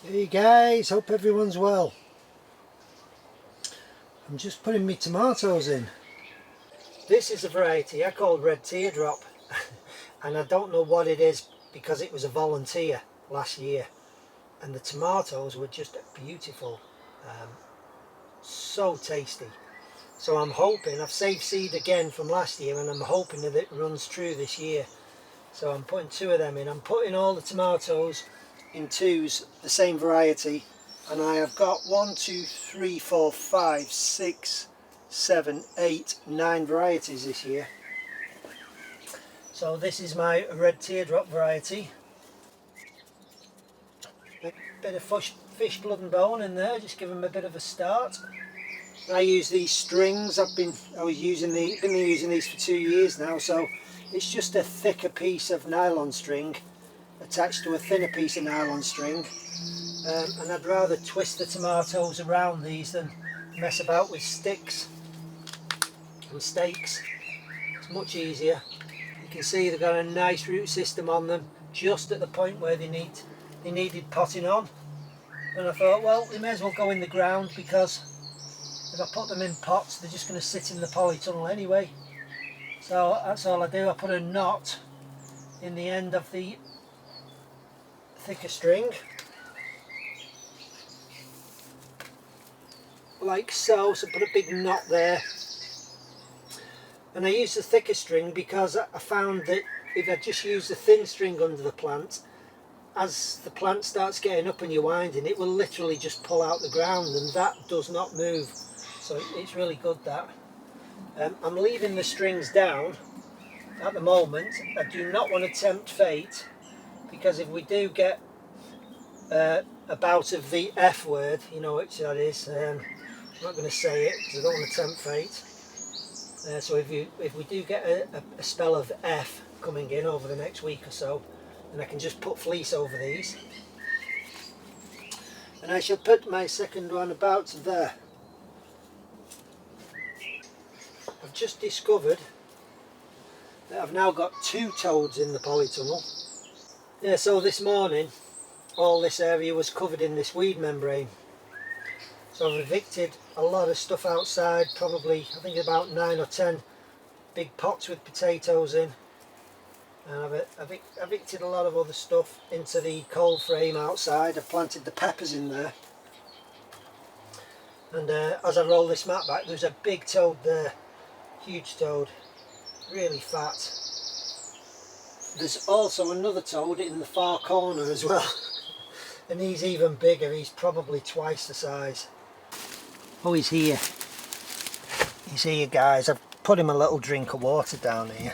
Hey guys, hope everyone's well. I'm just putting my tomatoes in. This is a variety I called Red Teardrop and I don't know what it is because it was a volunteer last year and the tomatoes were just beautiful, so tasty. So I'm hoping, I've saved seed again from last year and I'm hoping that it runs true this year. So I'm putting 2 of them in. I'm putting all the tomatoes in 2s, the same variety, and I have got 1, 2, 3, 4, 5, 6, 7, 8, 9 varieties this year. So this is my Red Teardrop variety. A bit of fish blood and bone in there, just give them a bit of a start. I use these strings. Been using these for 2 years now, so it's just a thicker piece of nylon string attached to a thinner piece of nylon string, and I'd rather twist the tomatoes around these than mess about with sticks and stakes. It's much easier. You can see they've got a nice root system on them just at the point where they needed potting on, and I thought, well, they may as well go in the ground because if I put them in pots they're just going to sit in the polytunnel anyway. So that's all I do. I put a knot in the end of the thicker string, like so. So put a big knot there, and I use the thicker string because I found that if I just use the thin string under the plant, as the plant starts getting up and you're winding, it will literally just pull out the ground, and that does not move. So it's really good that. I'm leaving the strings down at the moment. I do not want to tempt fate, because if we do get a bout of the F word, you know which that is, I'm not going to say it because I don't want to tempt fate. So if we do get a spell of F coming in over the next week or so, then I can just put fleece over these. And I shall put my second one about there. I've just discovered that I've now got 2 toads in the polytunnel. Yeah, so this morning all this area was covered in this weed membrane. So I've evicted a lot of stuff outside, probably I think about 9 or 10 big pots with potatoes in. And I've evicted a lot of other stuff into the cold frame outside. I've planted the peppers in there. And as I roll this mat back, there's a big toad there. Huge toad, really fat. There's also another toad in the far corner as well, and he's even bigger. He's probably twice the size. Oh, he's here. He's here, guys. I've put him a little drink of water down here.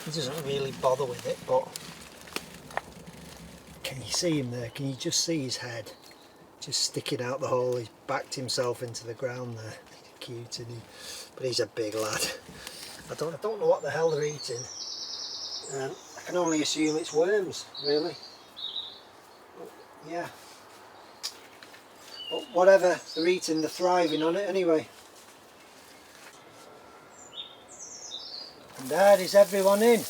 He doesn't really bother with it, but can you see him there? Can you just see his head just sticking out the hole? He's backed himself into the ground there. Cute, isn't he? But he's a big lad. I don't know what the hell they're eating. I can only assume it's worms, really. But, yeah. But whatever they're eating, they're thriving on it anyway. And that is everyone in.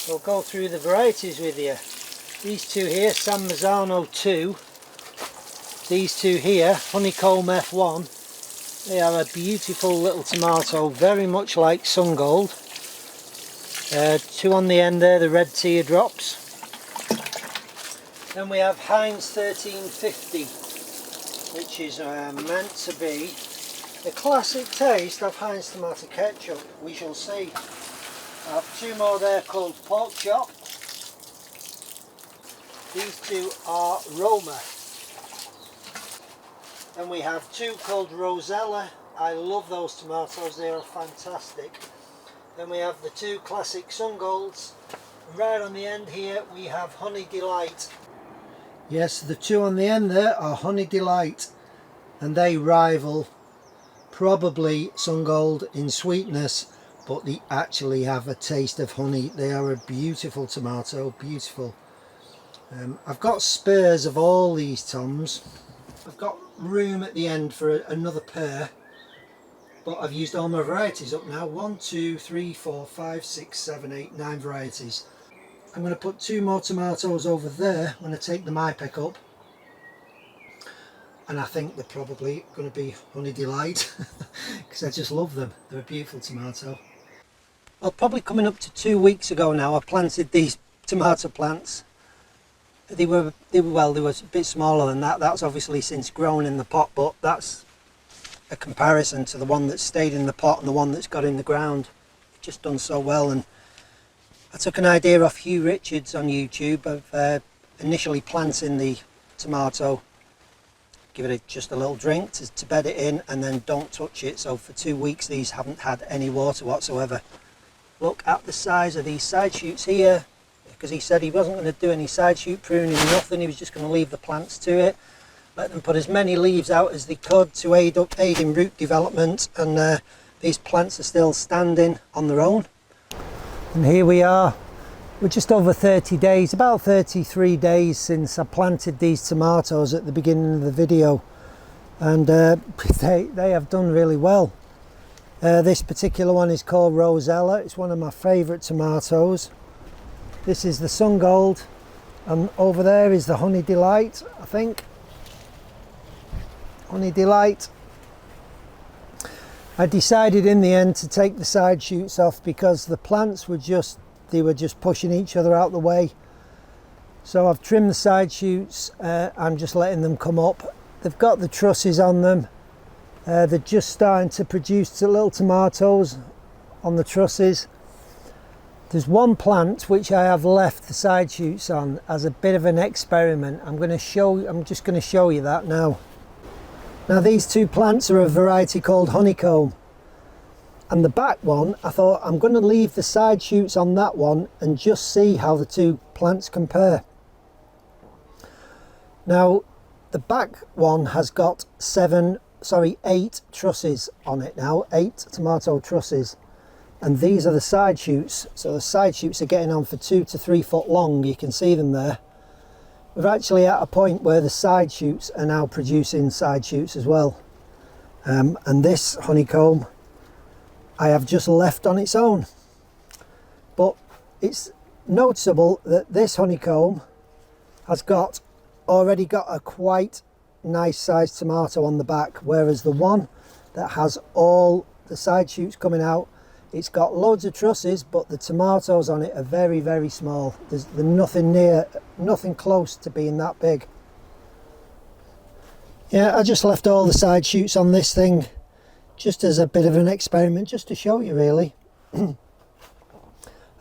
We'll go through the varieties with you. These 2 here, San Marzano 2. These 2 here, Honeycomb F1. They are a beautiful little tomato, very much like Sun Gold. 2 on the end there, the Red Teardrops. Then we have Heinz 1350, which is meant to be the classic taste of Heinz tomato ketchup. We shall see. I have 2 more there called Pork Chop. These 2 are Roma. Then we have 2 called Rosella. I love those tomatoes, they are fantastic. Then we have the 2 classic Sun Golds. Right on the end here we have Honey Delight. Yes, the 2 on the end there are Honey Delight, and they rival probably Sun Gold in sweetness, but they actually have a taste of honey. They are a beautiful tomato, beautiful. I've got spares of all these toms. I've got room at the end for another pair, but I've used all my varieties up now. 1, 2, 3, 4, 5, 6, 7, 8, 9 varieties. I'm going to put 2 more tomatoes over there when I take the my pick up, and I think they're probably going to be Honey Delight because I just love them. They're a beautiful tomato. Well, probably coming up to 2 weeks ago now, I planted these tomato plants. They were a bit smaller than that. That's obviously since grown in the pot, but that's a comparison to the one that stayed in the pot and the one that's got in the ground. It's just done so well. And I took an idea off Hugh Richards on YouTube of initially planting the tomato, give it just a little drink to bed it in, and then don't touch it. So for 2 weeks these haven't had any water whatsoever. Look at the size of these side shoots here, because he said he wasn't going to do any side shoot pruning, nothing. He was just going to leave the plants to it, let them put as many leaves out as they could to aid in root development, and these plants are still standing on their own. And here we are, we're just over 30 days, about 33 days since I planted these tomatoes at the beginning of the video, and they have done really well. This particular one is called Rosella. It's one of my favourite tomatoes. This is the Sun Gold, and over there is the Honey Delight, I think. Honey Delight. I decided in the end to take the side shoots off because the plants were just pushing each other out the way. So I've trimmed the side shoots. I'm just letting them come up. They've got the trusses on them. They're just starting to produce little tomatoes on the trusses. There's one plant which I have left the side shoots on as a bit of an experiment. I'm just going to show you that now. Now these two plants are a variety called Honeycomb, and the back one, I thought I'm going to leave the side shoots on that one and just see how the two plants compare. Now the back one has got 8 trusses on it now, 8 tomato trusses, and these are the side shoots. So the side shoots are getting on for 2 to 3 foot long. You can see them there. We're actually at a point where the side shoots are now producing side shoots as well, and this honeycomb I have just left on its own. But it's noticeable that this honeycomb has already got a quite nice sized tomato on the back, whereas the one that has all the side shoots coming out, it's got loads of trusses, but the tomatoes on it are very, very small. There's nothing close to being that big. Yeah, I just left all the side shoots on this thing just as a bit of an experiment, just to show you really. I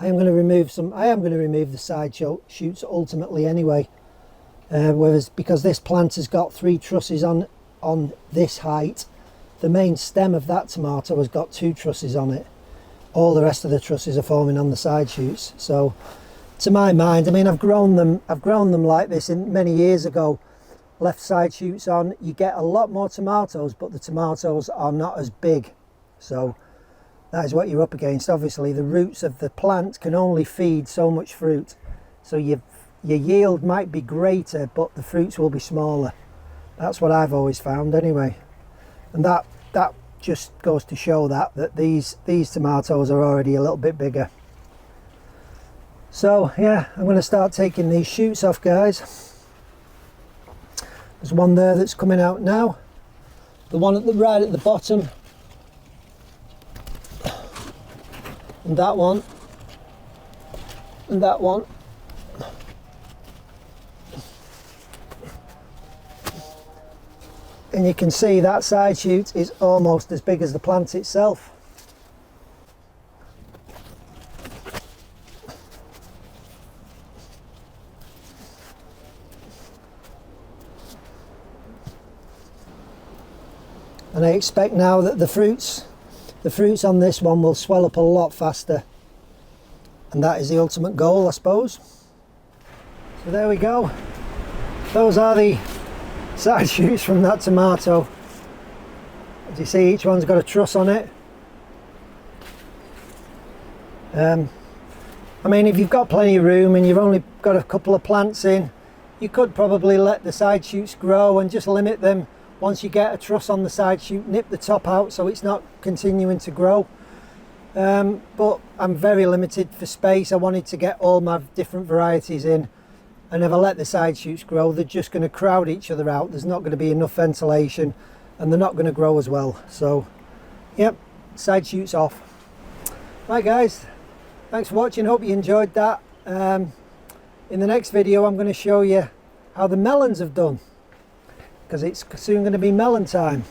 am going to remove the side shoots ultimately anyway. Whereas because this plant has got 3 trusses on this height, the main stem of that tomato has got 2 trusses on it. All the rest of the trusses are forming on the side shoots. So to my mind, I mean, I've grown them like this many years ago. Left side shoots on, you get a lot more tomatoes, but the tomatoes are not as big. So that is what you're up against. Obviously the roots of the plant can only feed so much fruit, so your yield might be greater, but the fruits will be smaller. That's what I've always found anyway. And that just goes to show that these tomatoes are already a little bit bigger. So yeah, I'm going to start taking these shoots off, guys. There's one there that's coming out now, the one right at the bottom, and that one, and that one. And you can see that side shoot is almost as big as the plant itself. And I expect now that the fruits on this one will swell up a lot faster. And that is the ultimate goal, I suppose. So there we go. Those are the side shoots from that tomato. As you see, each one's got a truss on it. I mean, if you've got plenty of room and you've only got a couple of plants in, you could probably let the side shoots grow and just limit them. Once you get a truss on the side shoot, nip the top out so it's not continuing to grow. But I'm very limited for space. I wanted to get all my different varieties in, I never let the side shoots grow. They're just going to crowd each other out. There's not going to be enough ventilation and they're not going to grow as well. So yep, side shoots off. Right guys, thanks for watching, hope you enjoyed that. In the next video I'm going to show you how the melons have done, because it's soon going to be melon time.